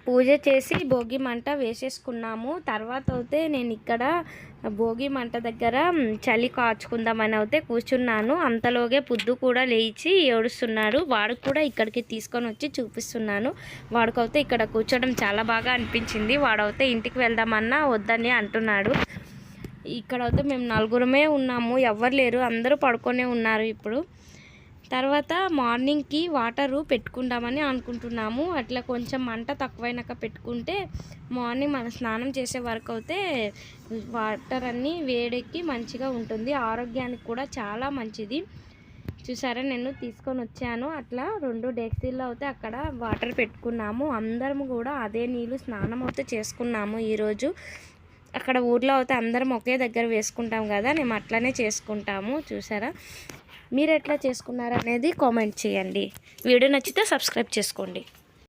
పూజ చేసి భోగి మంట వేసేసుకున్నాము. తర్వాత అయితే నేను ఇక్కడ భోగి మంట దగ్గర చలి కాచుకుందామని అయితే కూర్చున్నాను. అంతలోగే పుద్దు కూడా లేచి ఏడుస్తున్నాడు. వాడికి కూడా ఇక్కడికి తీసుకొని వచ్చి చూపిస్తున్నాను. వాడికైతే ఇక్కడ కూర్చోవడం చాలా బాగా అనిపించింది. వాడైతే ఇంటికి వెళ్దామన్నా వద్దని అంటున్నాడు. ఇక్కడైతే మేము నలుగురమే ఉన్నాము, ఎవ్వరు లేరు, అందరూ పడుకొనే ఉన్నారు. ఇప్పుడు తర్వాత మార్నింగ్కి వాటరు పెట్టుకుందామని అనుకుంటున్నాము. అట్లా కొంచెం మంట తక్కువైనాక పెట్టుకుంటే మార్నింగ్ మనం స్నానం చేసే వరకు అయితే వాటర్ అన్నీ వేడెక్కి మంచిగా ఉంటుంది, ఆరోగ్యానికి కూడా చాలా మంచిది. చూసారా, నేను తీసుకొని వచ్చాను. అట్లా 2 డెక్సీల్లో అయితే అక్కడ వాటర్ పెట్టుకున్నాము. అందరం కూడా అదే నీళ్ళు స్నానం అయితే చేసుకున్నాము ఈరోజు. అక్కడ ఊర్లో అయితే అందరం ఒకే దగ్గర వేసుకుంటాం కదా, మేము అట్లనే చేసుకుంటాము. చూసారా, మీరు ఎట్లా చేసుకున్నారనేది కామెంట్ చేయండి. వీడియో నచ్చితే సబ్స్క్రైబ్ చేసుకోండి.